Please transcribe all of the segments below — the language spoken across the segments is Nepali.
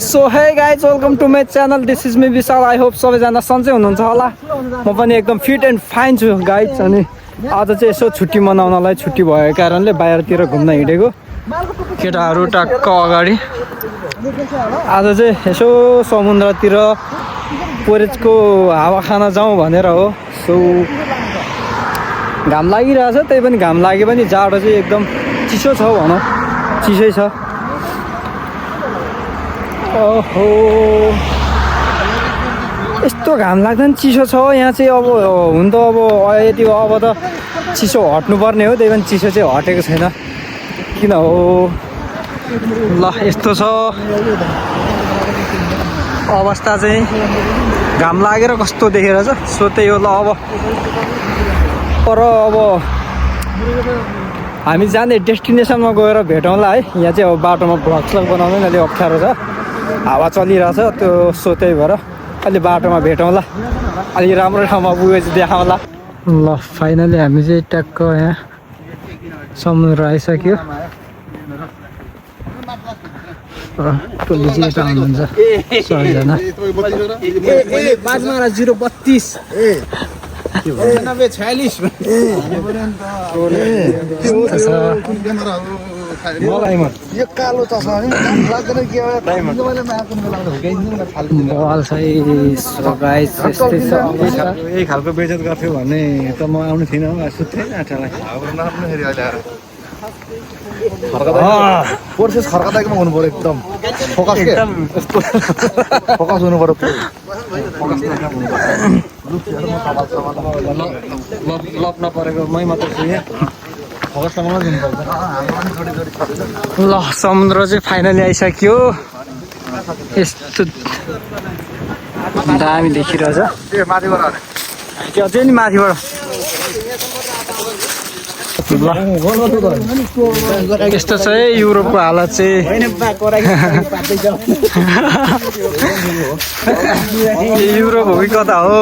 So hey guys welcome to my channel this is me Vishal I hope सबैजना सन्चै हुनुहुन्छ होला म पनि एकदम फिट एन्ड फाइन छु गाइज अनि आज चाहिँ यसो छुट्टी मनाउनलाई छुट्टी भएको कारणले बाहिरतिर घुम्न हिँडेको केटाहरू टक्क अगाडि आज चाहिँ यसो समुद्रतिर पोरेजको हावा खान जाउँ भनेर हो सो घाम लागिरहेछ त्यही पनि घाम लागे पनि जाडो चाहिँ एकदम चिसो छ भनौँ चिसै छ ओहो यस्तो घाम लाग्दा नि चिसो छ यहाँ चाहिँ अब हुन त अब यति अब त चिसो हट्नुपर्ने हो त्यही पनि चिसो चाहिँ हटेको छैन किन हो ल यस्तो छ अवस्था चाहिँ घाम लागेर कस्तो देखेर छ सो त्यही हो ल अब पर अब हामी जाने डेस्टिनेसनमा गएर भेटौँला है यहाँ चाहिँ अब बाटोमा भ्लग बनाउनु नि अलि अप्ठ्यारो छ हावा चलिरहेछ त्यो सो त्यही भएर अलि बाटोमा भेटौँला अलि राम्रो ठाउँमा पुगेपछि देखाउँला ल फाइनली हामी चाहिँ ट्याक्क यहाँ समुद्र आइसक्यो टोली चाहिँ यता आउनुहुन्छ सबैजना 032 यो कालो चस्मा यही खालको बेइज्जत गर्थ्यो भने त म आउनु थिइनँ सुत्थेँ प्रोसेस खर्कदाइकोमा हुनु पर्यो एकदम फोकस के फोकस हुनु पर्यो लप नपरेको मै मात्र छु यहाँ ल समुद्र चाहिँ फाइनली आइसक्यो यस्तो दामी देखिरहेछ अझै नि माथिबाट यस्तो छ है युरोपको हालत चाहिँ युरोप हो कि कता हो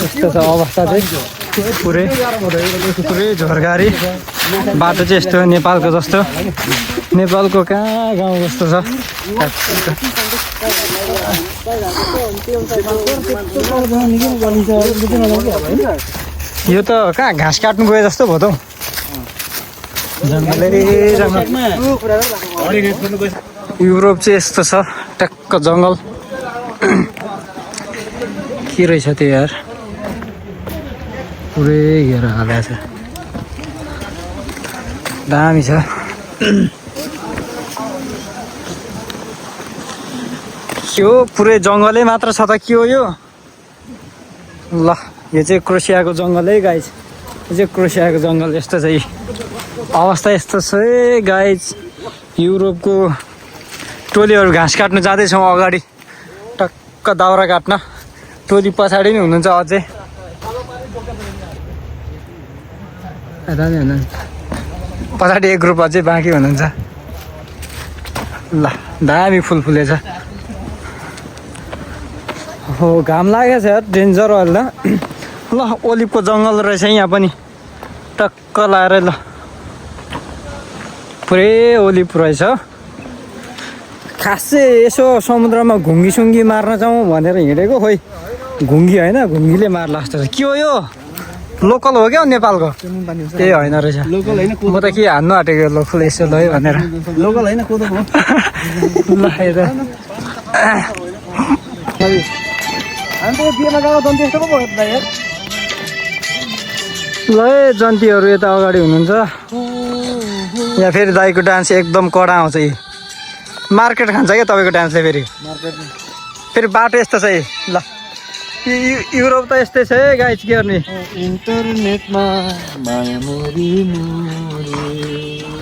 यस्तो छ अवस्था चाहिँ पुरै झोरगारी बाटो चाहिँ यस्तो नेपालको जस्तो नेपालको कहाँ गाउँ जस्तो छ यो त कहाँ घाँस काट्नु गए जस्तो भयो त युरोप चाहिँ यस्तो छ ट्याक्क जङ्गल के रहेछ त्यो यार पुरै घेर हालेको छ दामी छ के हो पुरै जङ्गलै मात्र छ त के हो यो ल यो चाहिँ क्रोसियाको जङ्गल है गाइज यो चाहिँ क्रोसियाको जङ्गल यस्तो चाहिँ अवस्था यस्तो छ है गाइज युरोपको टोलीहरू घाँस काट्नु जाँदैछौँ अगाडि टक्क दाउरा काट्न टोली पछाडि नै हुनुहुन्छ अझै पछाडि एक ग्रुप अझै बाँकी हुनुहुन्छ ल दामी फुल फुलेछ हो घाम लागेको छ यार डेन्जर अहिले ल ओलिभको जङ्गल रहेछ यहाँ पनि टक्क लाएर ल पुरै ओलिभ रहेछ खास चाहिँ यसो समुद्रमा घुङ्गी मार्न जाउँ भनेर हिँडेको खोइ घुङ्गी होइन घुङ्गीले मार्ला जस्तो छ के हो यो लोकल हो क्या नेपालको त्यही होइन रहेछ म त के हान्नु आँटेको लोकल यसो ल है भनेर लोकल होइन कोदो हो ल यता ल जन्तीहरू यता अगाडि हुनुहुन्छ यहाँ फेरि दाइको डान्स एकदम कडा आउँछ यी मार्केट खान्छ क्या तपाईँको डान्सले फेरि बाटो यस्तो छ है ल युरोप त यस्तै छ है गाइज के गर्ने इन्टरनेटमा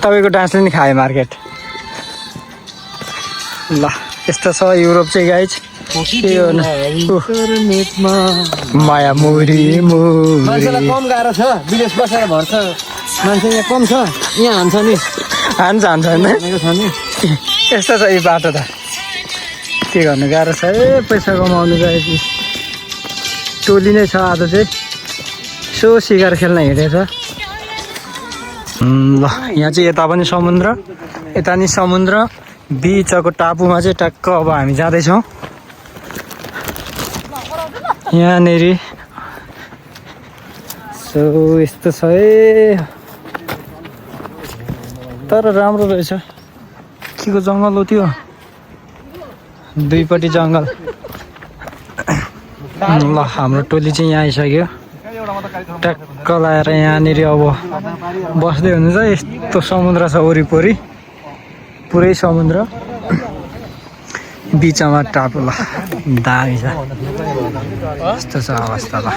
तपाईँको डान्सले नि खायो मार्केट ल यस्तो छ युरोप चाहिँ गाइज माया मुरी मान्छेलाई कम गाह्रो छ विदेश बसेर भर्छ मान्छे यहाँ कम छ यहाँ हान्छ नि हान्छ होइन यस्तो छ यो बाटो त के गर्नु गाह्रो छ है पैसा कमाउनु गएपछि टोली नै छ आज चाहिँ सो सिकार खेल्न हिँडेछ ल यहाँ चाहिँ यता पनि समुद्र यता नि समुद्र बिचको टापुमा चाहिँ टक्क अब हामी जाँदैछौँ यहाँनिर सो यस्तो छ है तर राम्रो रहेछ के को जङ्गल हो त्यो दुईपट्टि जङ्गल ल हाम्रो टोली चाहिँ यहाँ आइसक्यो टक्क लाएर यहाँनिर अब बस्दै हुनुहुन्छ यस्तो समुद्र छ वरिपरि पुरै समुद्र बिचमा टापु ल दामी छ यस्तो छ अवस्था ल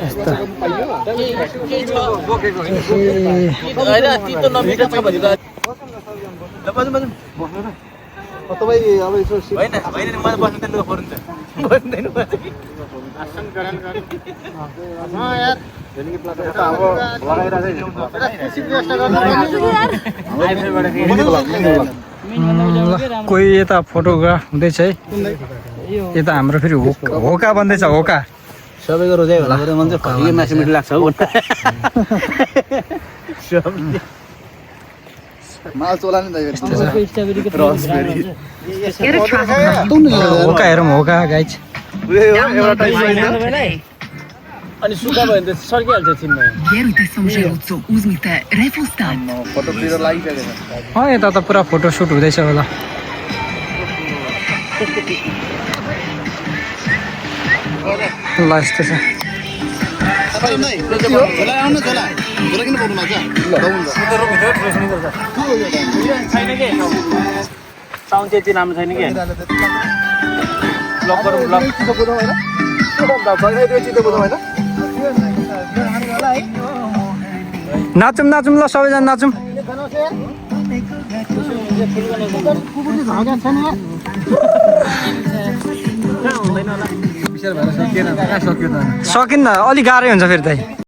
यस्तो कोही यता फोटोग्राफ हुँदैछ है यता हाम्रो फेरि होका बन्दैछ होका सबैको रोजाइ होला मेरो मन चाहिँ खरियो मासु मिठो लाग्छ हौ होका हेरौँ होका गाइज अनि सुक्खा भयो भने त सर्किहाल्छ चिन्नु Wieruj sążełcu, uzmite refustat. यता त पुरा फोटोसुट हुँदैछ होला ल यस्तो छ साउन्ड त्यति राम्रो छैन कि ब्लक गरौँ ब्लक नाचौँ नाचौँ ल सबैजना नाचौँ सकिन्न अलिक गाह्रै हुन्छ फेरि त